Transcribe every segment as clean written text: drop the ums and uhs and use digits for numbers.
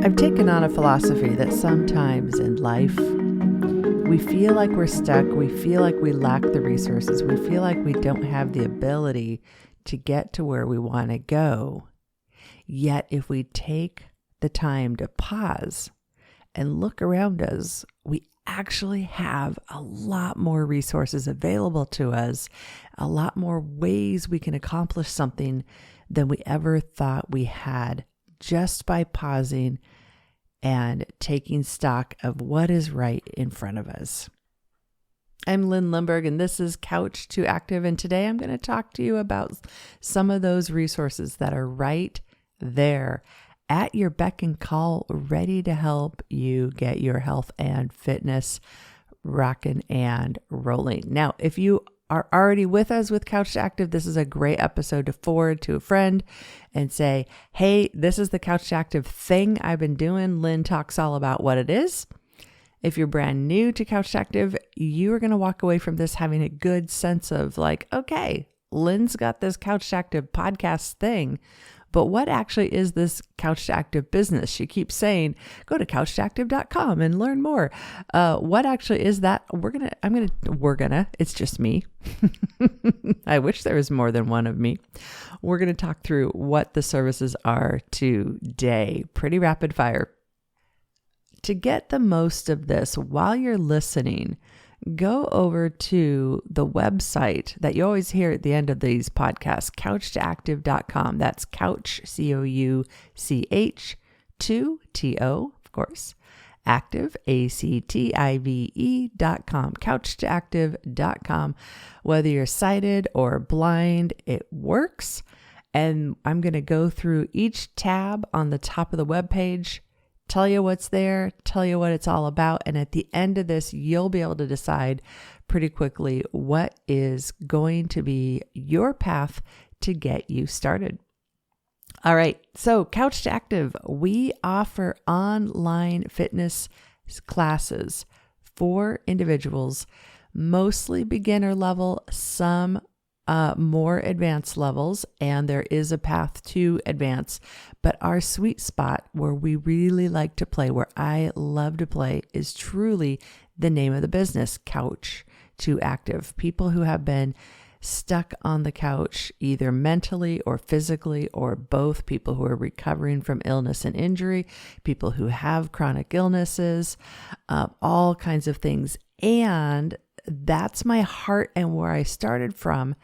I've taken on a philosophy that sometimes in life, we feel like we're stuck. We feel like we lack the resources. We feel like we don't have the ability to get to where we want to go. Yet if we take the time to pause and look around us, we actually have a lot more resources available to us, a lot more ways we can accomplish something than we ever thought we had, just by pausing and taking stock of what is right in front of us. I'm Lyn Lindbergh, and this is Couch to Active, and today I'm going to talk to you about some of those resources that are right there at your beck and call, ready to help you get your health and fitness rocking and rolling. Now, if you are already with us with Couch to Active, this is a great episode to forward to a friend and say, hey, this is the Couch to Active thing I've been doing. Lyn talks all about what it is. If you're brand new to Couch to Active, you are going to walk away from this having a good sense of like, okay, Lyn's got this Couch to Active podcast thing, but what actually is this Couch to Active business? She keeps saying, go to couchtoactive.com and learn more. What actually is that? It's just me. I wish there was more than one of me. We're going to talk through what the services are today. Pretty rapid fire. To get the most of this while you're listening, go over to the website that you always hear at the end of these podcasts, couchtoactive.com. That's couch, COUCH, 2, TO, of course, active, ACTIVE.com, couchtoactive.com. Whether you're sighted or blind, it works. And I'm going to go through each tab on the top of the webpage, tell you what's there, tell you what it's all about. And at the end of this, you'll be able to decide pretty quickly what is going to be your path to get you started. All right. So Couch to Active, we offer online fitness classes for individuals, mostly beginner level, some more advanced levels, and there is a path to advance. But our sweet spot where we really like to play, where I love to play, is truly the name of the business, Couch to Active. People who have been stuck on the couch, either mentally or physically or both, people who are recovering from illness and injury, people who have chronic illnesses, all kinds of things. And that's my heart and where I started from.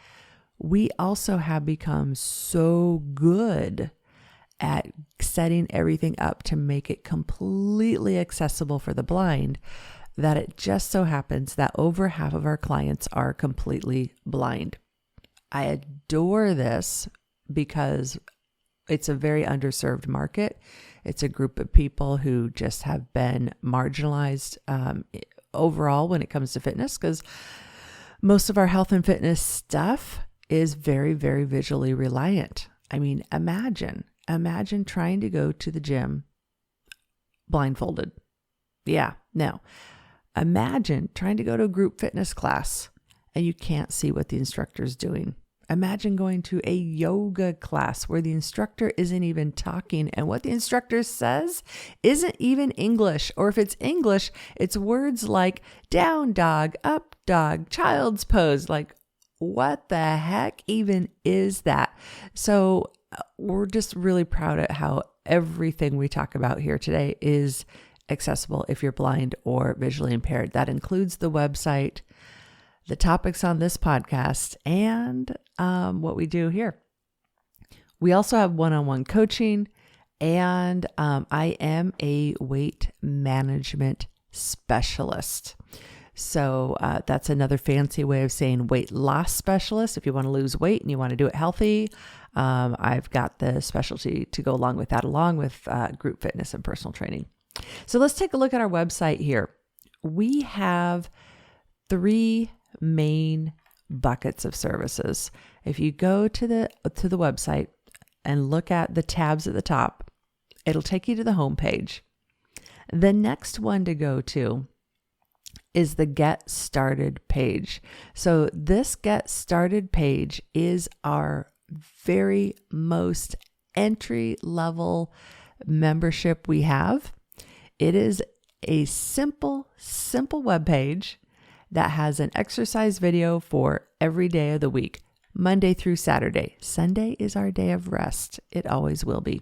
We also have become so good at setting everything up to make it completely accessible for the blind that it just so happens that over half of our clients are completely blind. I adore this because it's a very underserved market. It's a group of people who just have been marginalized overall when it comes to fitness, because most of our health and fitness stuff is very, very visually reliant. I mean, imagine trying to go to the gym blindfolded. Yeah, no. Imagine trying to go to a group fitness class and you can't see what the instructor is doing. Imagine going to a yoga class where the instructor isn't even talking and what the instructor says isn't even English. Or if it's English, it's words like down dog, up dog, child's pose. Like, what the heck even is that? So we're just really proud at how everything we talk about here today is accessible if you're blind or visually impaired. That includes the website, the topics on this podcast, and what we do here. We also have one-on-one coaching, and I am a weight management specialist. So that's another fancy way of saying weight loss specialist. If you want to lose weight and you want to do it healthy, I've got the specialty to go along with that, along with group fitness and personal training. So let's take a look at our website here. We have 3 main buckets of services. If you go to the website and look at the tabs at the top, it'll take you to the home page. The next one to go to is the Get Started page. So this Get Started page is our very most entry level membership we have. It is a simple web page that has an exercise video for every day of the week, Monday through Saturday. Sunday is our day of rest. It always will be.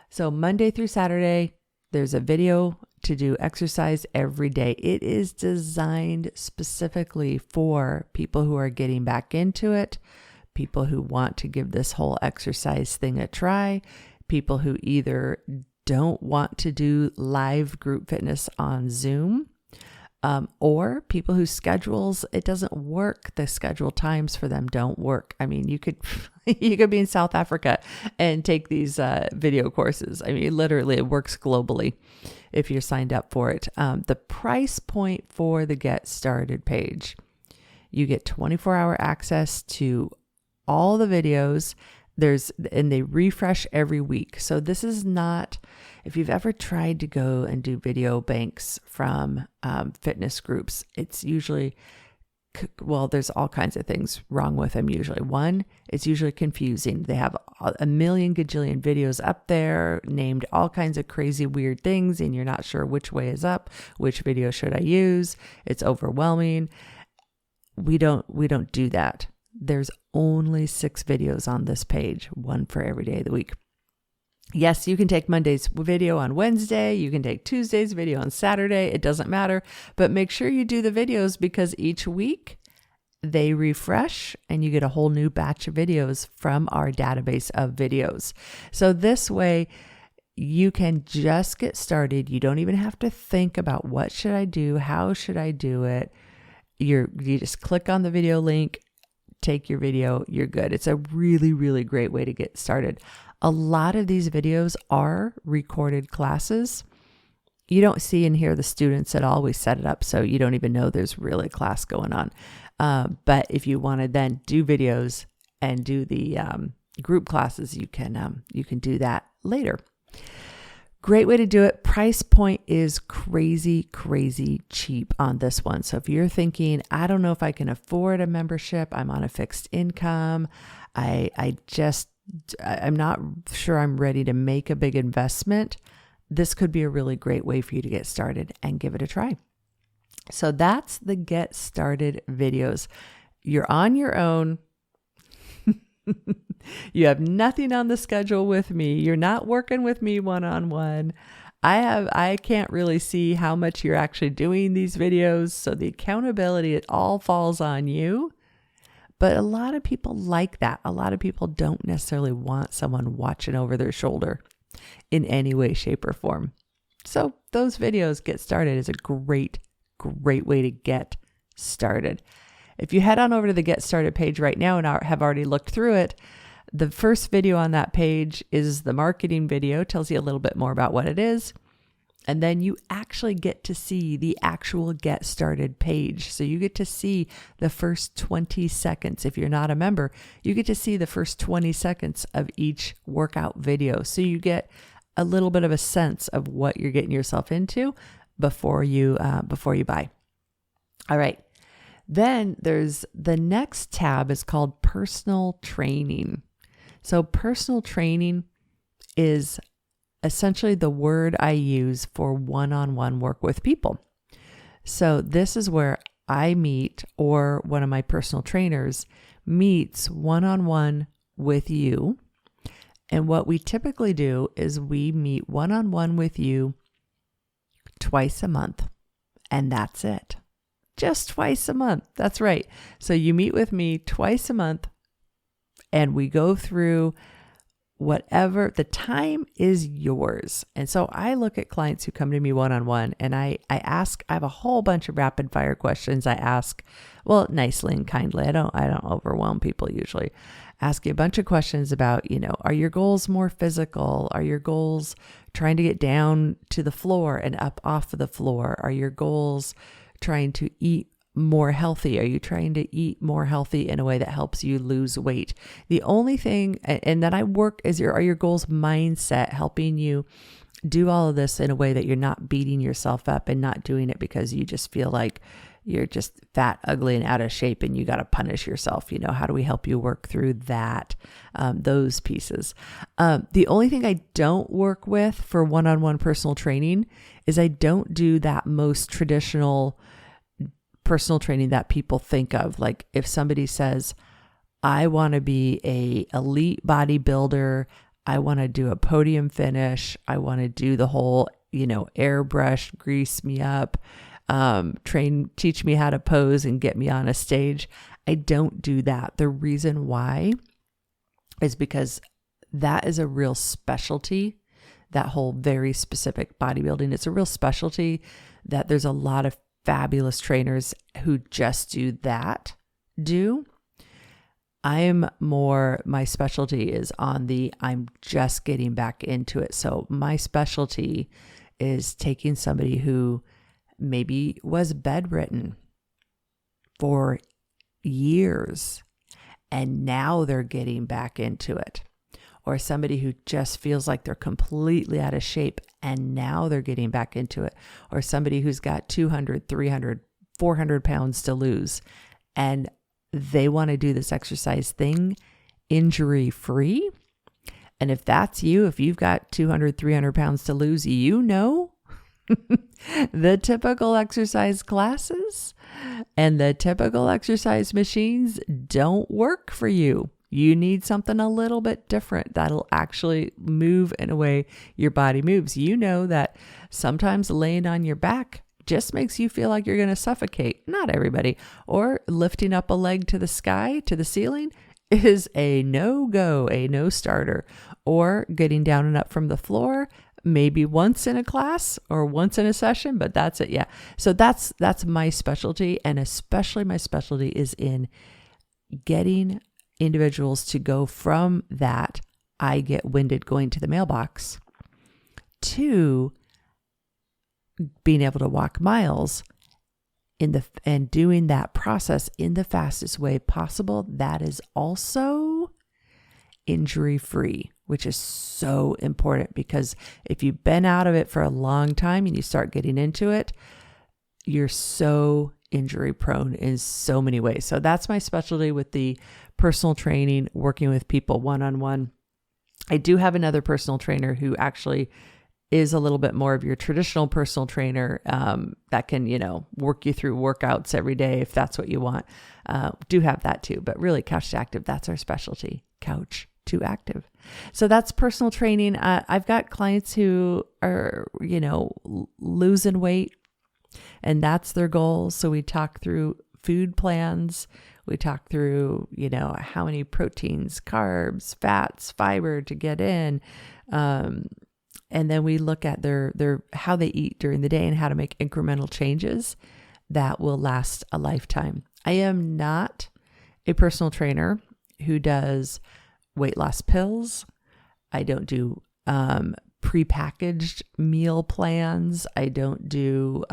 So Monday through Saturday, there's a video to do exercise every day. It is designed specifically for people who are getting back into it, people who want to give this whole exercise thing a try, people who either don't want to do live group fitness on Zoom, or people whose schedules, it doesn't work. The schedule times for them don't work. I mean, you could be in South Africa and take these video courses. I mean, literally, it works globally if you're signed up for it. The price point for the Get Started page, you get 24-hour access to all the videos. And they refresh every week. So this is not, if you've ever tried to go and do video banks from fitness groups, it's usually, well, there's all kinds of things wrong with them usually. One, it's usually confusing. They have a million gajillion videos up there named all kinds of crazy weird things, and you're not sure which way is up, which video should I use. It's overwhelming. We don't do that. There's only 6 videos on this page, one for every day of the week. Yes, you can take Monday's video on Wednesday. You can take Tuesday's video on Saturday. It doesn't matter, but make sure you do the videos because each week they refresh and you get a whole new batch of videos from our database of videos. So this way you can just get started. You don't even have to think about what should I do? How should I do it? You just click on the video link, take your video, you're good. It's a really, really great way to get started. A lot of these videos are recorded classes. You don't see and hear the students at all. We set it up so you don't even know there's really a class going on. But if you want to then do videos and do the group classes, you can do that later. Great way to do it. Price point is crazy, crazy cheap on this one. So if you're thinking, I don't know if I can afford a membership, I'm on a fixed income, I'm not sure I'm ready to make a big investment, this could be a really great way for you to get started and give it a try. So that's the Get Started videos. You're on your own. You have nothing on the schedule with me. You're not working with me one-on-one. I can't really see how much you're actually doing these videos. So the accountability, it all falls on you. But a lot of people like that. A lot of people don't necessarily want someone watching over their shoulder in any way, shape, or form. So those videos, Get Started, is a great way to get started. If you head on over to the Get Started page right now and have already looked through it, the first video on that page is the marketing video, tells you a little bit more about what it is. And then you actually get to see the actual Get Started page. So you get to see the first 20 seconds. If you're not a member, you get to see the first 20 seconds of each workout video. So you get a little bit of a sense of what you're getting yourself into before you buy. All right. Then there's the next tab is called personal training. So personal training is essentially the word I use for one-on-one work with people. So this is where I meet, or one of my personal trainers meets one-on-one with you. And what we typically do is we meet one-on-one with you twice a month, and that's it. Just twice a month. That's right. So you meet with me twice a month and we go through whatever. The time is yours. And so I look at clients who come to me one-on-one and I have a whole bunch of rapid fire questions I ask, well, nicely and kindly. I don't overwhelm people usually. Ask you a bunch of questions about, are your goals more physical? Are your goals trying to get down to the floor and up off of the floor? Are your goals trying to eat more healthy? Are you trying to eat more healthy in a way that helps you lose weight? The only thing, and then I work are your goals mindset, helping you do all of this in a way that you're not beating yourself up and not doing it because you just feel like, you're just fat, ugly, and out of shape, and you got to punish yourself. How do we help you work through that? Those pieces. The only thing I don't work with for one-on-one personal training is I don't do that most traditional personal training that people think of. Like if somebody says, I want to be a elite bodybuilder, I want to do a podium finish, I want to do the whole, airbrush, grease me up, teach me how to pose and get me on a stage. I don't do that. The reason why is because that is a real specialty, that whole very specific bodybuilding. It's a real specialty that there's a lot of fabulous trainers who just do that. My specialty is on I'm just getting back into it. So my specialty is taking somebody who maybe was bedridden for years and now they're getting back into it. Or somebody who just feels like they're completely out of shape and now they're getting back into it. Or somebody who's got 200, 300, 400 pounds to lose and they want to do this exercise thing injury-free. And if that's you, if you've got 200, 300 pounds to lose, the typical exercise classes and the typical exercise machines don't work for you. You need something a little bit different that'll actually move in a way your body moves. That sometimes laying on your back just makes you feel like you're going to suffocate. Not everybody. Or lifting up a leg to the sky, to the ceiling is a no-go, a no-starter. Or getting down and up from the floor, maybe once in a class or once in a session, but that's it. Yeah. So that's my specialty. And especially my specialty is in getting individuals to go from that, I get winded going to the mailbox, to being able to walk miles and doing that process in the fastest way possible. That is also injury-free, which is so important, because if you've been out of it for a long time and you start getting into it, you're so injury prone in so many ways. So that's my specialty with the personal training, working with people one-on-one. I do have another personal trainer who actually is a little bit more of your traditional personal trainer that can, work you through workouts every day if that's what you want. Do have that too, but really Couch to Active, that's our specialty, Couch to Active. So that's personal training. I've got clients who are, losing weight, and that's their goal. So we talk through food plans. We talk through, how many proteins, carbs, fats, fiber to get in. And then we look at their how they eat during the day and how to make incremental changes that will last a lifetime. I am not a personal trainer who does weight loss pills. I don't do prepackaged meal plans. I don't do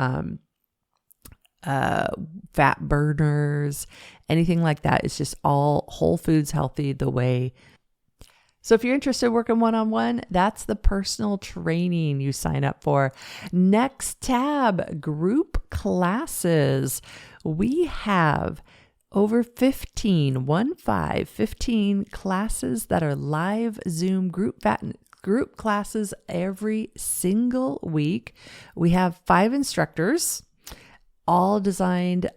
fat burners, anything like that. It's just all whole foods healthy the way. So if you're interested in working one-on-one, that's the personal training you sign up for. Next tab, group classes. We have over 15 classes that are live Zoom group classes every single week. We have 5 instructors, all designed.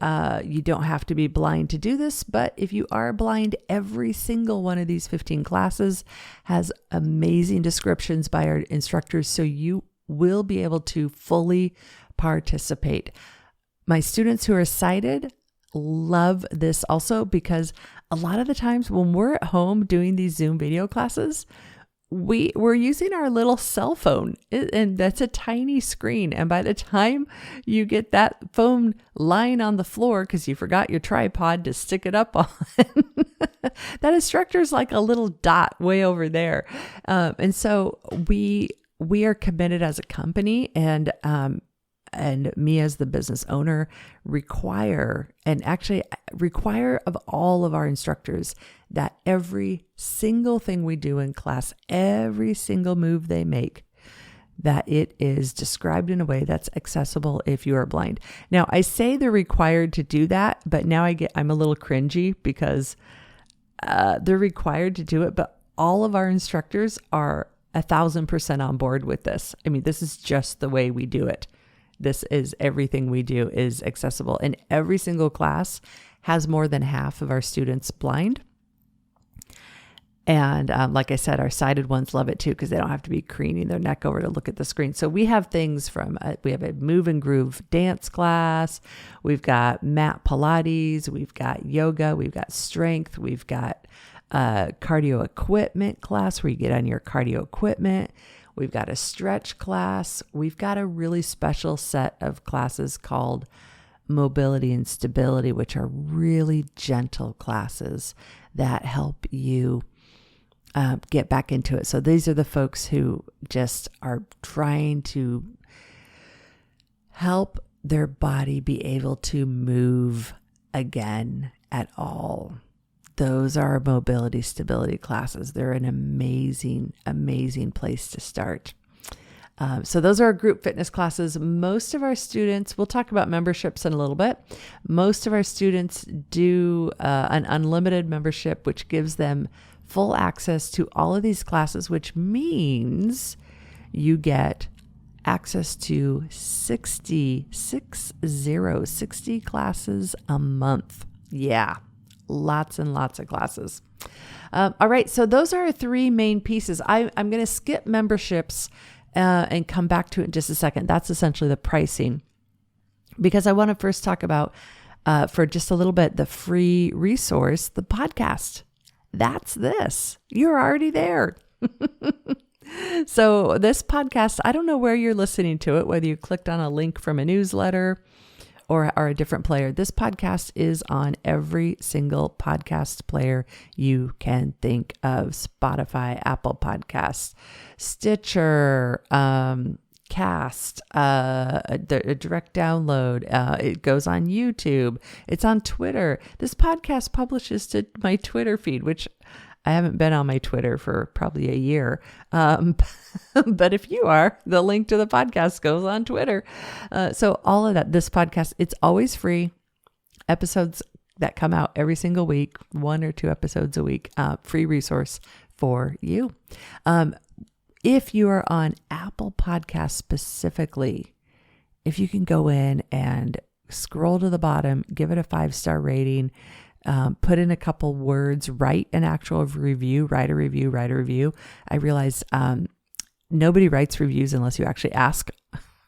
You don't have to be blind to do this, but if you are blind, every single one of these 15 classes has amazing descriptions by our instructors, so you will be able to fully participate. My students who are sighted love this also, because a lot of the times when we're at home doing these Zoom video classes, we're using our little cell phone, and that's a tiny screen. And by the time you get that phone lying on the floor because you forgot your tripod to stick it up on, that instructor's like a little dot way over there. And so we are committed as a company, and me as the business owner require of all of our instructors that every single thing we do in class, every single move they make, that it is described in a way that's accessible if you are blind. Now, I say they're required to do that, but now I'm a little cringy because they're required to do it, but all of our instructors are 1,000% on board with this. I mean, this is just the way we do it. This is everything we do is accessible, and every single class has more than half of our students blind. And like I said, our sighted ones love it too, because they don't have to be craning their neck over to look at the screen. So we have things from, we have a move and groove dance class. We've got mat Pilates. We've got yoga. We've got strength. We've got cardio equipment class where you get on your cardio equipment. We've got a stretch class. We've got a really special set of classes called mobility and stability, which are really gentle classes that help you get back into it. So these are the folks who just are trying to help their body be able to move again at all. Those are mobility stability classes. They're an amazing, amazing place to start. So those are our group fitness classes. Most of our students, we'll talk about memberships in a little bit. Most of our students do an unlimited membership, which gives them full access to all of these classes, which means you get access to 60 classes a month. Yeah, lots and lots of classes. All right, so those are our three main pieces. I'm going to skip memberships and come back to it in just a second. That's essentially the pricing, because I want to first talk about, for just a little bit, the free resource, the podcast. That's this. You're already there. So this podcast, I don't know where you're listening to it, whether you clicked on a link from a newsletter or a different player. This podcast is on every single podcast player you can think of: Spotify, Apple Podcasts, Stitcher, Cast, a direct download. It goes on YouTube. It's on Twitter. This podcast publishes to my Twitter feed, which I haven't been on my Twitter for probably a year. But if you are, the link to the podcast goes on Twitter. So all of that, this podcast, it's always free. Episodes that come out every single week, 1 or 2 episodes a week, free resource for you. If you are on Apple Podcasts specifically, if you can go in and scroll to the bottom, give it a 5-star rating, put in a couple words, write an actual review, write a review. I realize nobody writes reviews unless you actually ask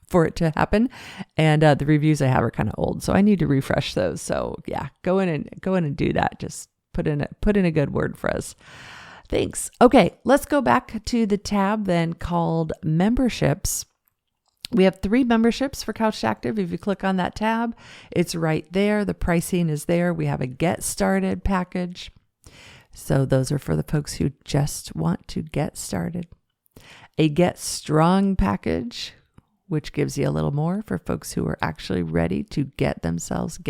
for it to happen. And the reviews I have are kind of old, so I need to refresh those. So yeah, go in and do that. Just put in a good word for us. Thanks. Okay, let's go back to the tab then called memberships. We have 3 memberships for Couch Active. If you click on that tab, it's right there. The pricing is there. We have a Get Started package. So those are for the folks who just want to get started. A Get Strong package, which gives you a little more for folks who are actually ready to get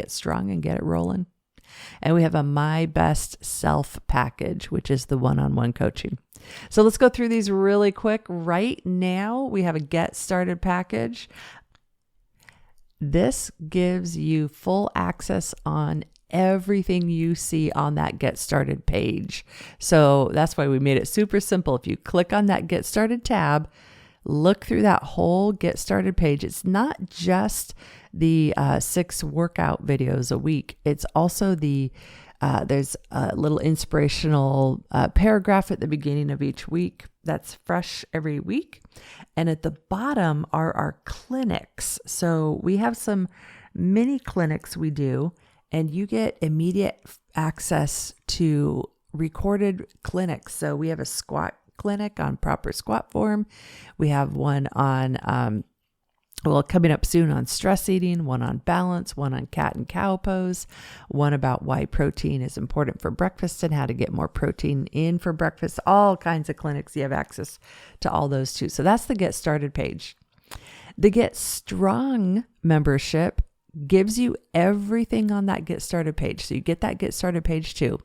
strong and get it rolling. And we have a My Best Self package, which is the one-on-one coaching. So let's go through these really quick. Right now, we have a Get Started package. This gives you full access on everything you see on that Get Started page. So that's why we made it super simple. If you click on that Get Started tab, look through that whole Get Started page. It's not just the 6 workout videos a week. It's also there's a little inspirational paragraph at the beginning of each week that's fresh every week. And at the bottom are our clinics. So we have some mini clinics we do, and you get immediate access to recorded clinics. So we have a squat clinic on proper squat form. We have one on coming up soon on stress eating, one on balance, one on cat and cow pose, one about why protein is important for breakfast and how to get more protein in for breakfast. All kinds of clinics. You have access to all those too. So that's the Get Started page. The Get Strong membership gives you everything on that Get Started page. So you get that Get Started page too.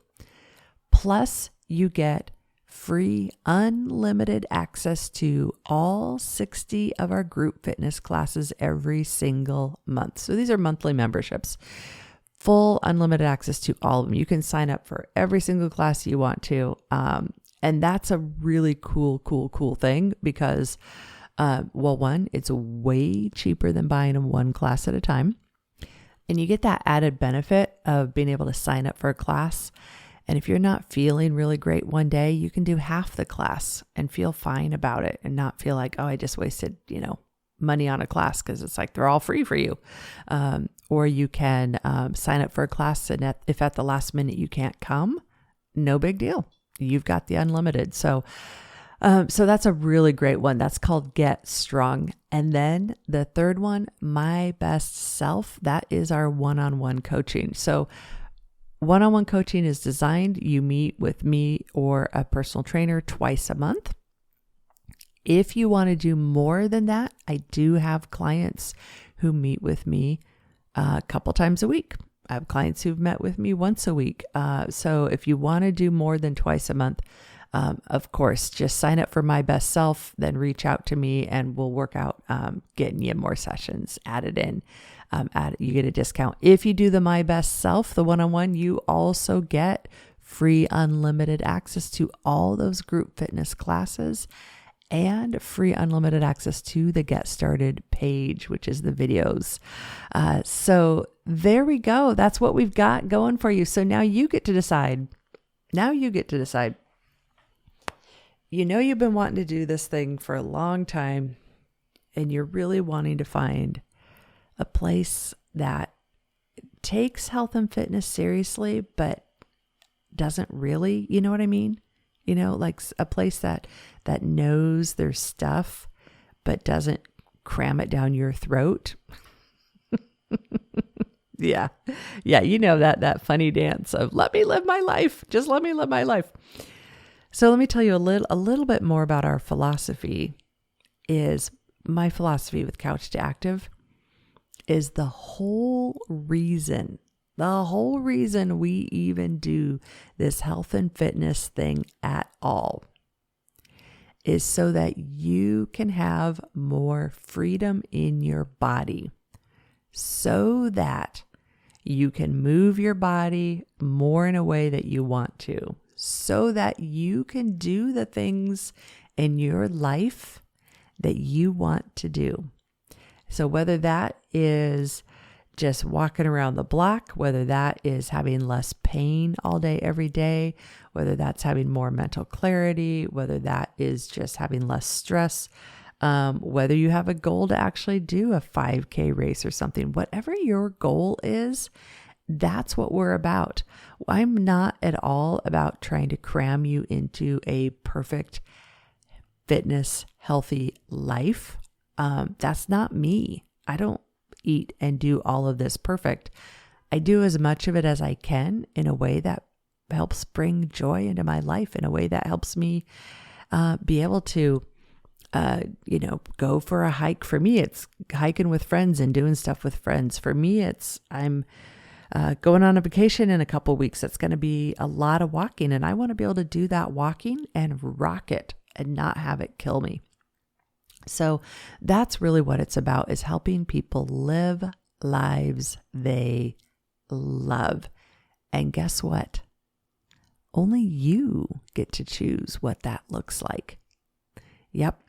Plus you get free unlimited access to all 60 of our group fitness classes every single month. So these are monthly memberships, full unlimited access to all of them. You can sign up for every single class you want to. And that's a really cool thing because, one, it's way cheaper than buying them one class at a time. And you get that added benefit of being able to sign up for a class. And if you're not feeling really great one day, you can do half the class and feel fine about it and not feel like, oh, I just wasted, money on a class, because it's like they're all free for you. Or you can sign up for a class, and if at the last minute you can't come, no big deal. You've got the unlimited. So that's a really great one. That's called Get Strong. And then the third one, My Best Self, that is our one-on-one coaching. So one-on-one coaching is designed, you meet with me or a personal trainer twice a month. If you want to do more than that, I do have clients who meet with me a couple times a week. I have clients who've met with me once a week. So if you want to do more than twice a month, of course, just sign up for My Best Self, then reach out to me and we'll work out getting you more sessions added in. You get a discount. If you do the My Best Self, the one-on-one, you also get free unlimited access to all those group fitness classes and free unlimited access to the Get Started page, which is the videos. So there we go. That's what we've got going for you. So now you get to decide. You've been wanting to do this thing for a long time, and you're really wanting to find a place that takes health and fitness seriously, but doesn't really, you know what I mean? Like a place that knows their stuff, but doesn't cram it down your throat. Yeah. That funny dance of let me live my life. Just let me live my life. So let me tell you a little bit more about our philosophy. Is my philosophy with Couch to Active is the whole reason we even do this health and fitness thing at all is so that you can have more freedom in your body, so that you can move your body more in a way that you want to, so that you can do the things in your life that you want to do. So whether that is just walking around the block, whether that is having less pain all day, every day, whether that's having more mental clarity, whether that is just having less stress, whether you have a goal to actually do a 5K race or something, whatever your goal is, that's what we're about. I'm not at all about trying to cram you into a perfect fitness, healthy life. That's not me. I don't eat and do all of this perfect. I do as much of it as I can in a way that helps bring joy into my life, in a way that helps me be able to, go for a hike. For me, it's hiking with friends and doing stuff with friends. For me, I'm going on a vacation in a couple of weeks. It's going to be a lot of walking, and I want to be able to do that walking and rock it and not have it kill me. So that's really what it's about, is helping people live lives they love. And guess what? Only you get to choose what that looks like. Yep.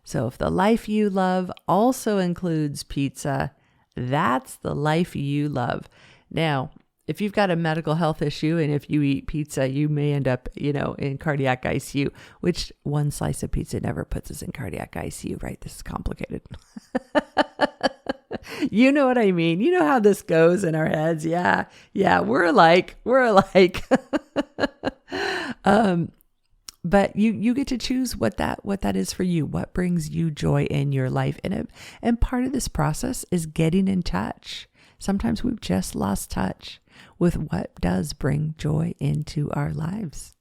So if the life you love also includes pizza, that's the life you love. Now, if you've got a medical health issue and if you eat pizza, you may end up, in cardiac ICU, which one slice of pizza never puts us in cardiac ICU, right? This is complicated. You know what I mean? You know how this goes in our heads. Yeah, we're alike. But you get to choose what that is for you, what brings you joy in your life. And part of this process is getting in touch. Sometimes we've just lost touch with what does bring joy into our lives.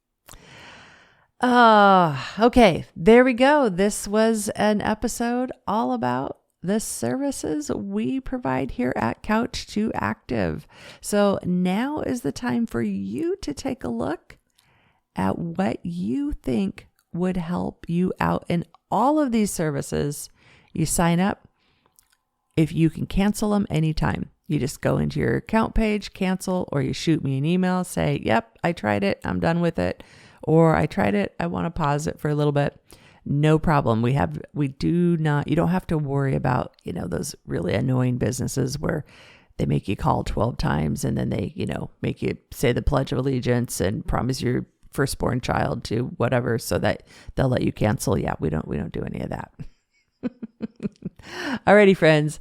Okay, there we go. This was an episode all about the services we provide here at Couch to Active. So now is the time for you to take a look at what you think would help you out in all of these services. You sign up. If you can cancel them anytime, you just go into your account page, cancel, or you shoot me an email, say, yep, I tried it, I'm done with it. Or I tried it, I want to pause it for a little bit. No problem. You don't have to worry about, those really annoying businesses where they make you call 12 times and then they, make you say the Pledge of Allegiance and promise your firstborn child to whatever so that they'll let you cancel. Yeah, we don't do any of that. Alrighty, friends,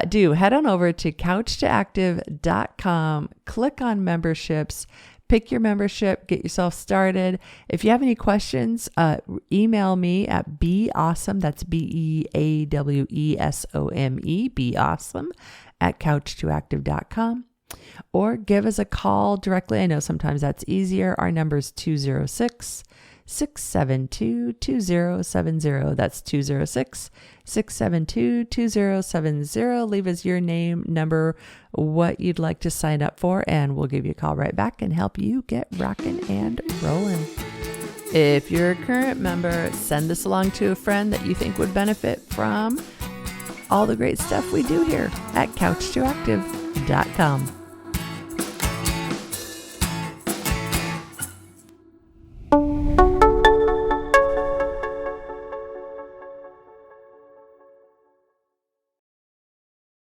do head on over to couchtoactive.com, click on memberships, pick your membership, get yourself started. If you have any questions, email me at beawesome, that's BEAWESOME, beawesome at couchtoactive.com, or give us a call directly. I know sometimes that's easier. Our number is 206-672-2070. That's 206-672-2070. Leave us your name, number, what you'd like to sign up for, and we'll give you a call right back and help you get rocking and rolling. If you're a current member, send this along to a friend that you think would benefit from all the great stuff we do here at couchtoactive.com.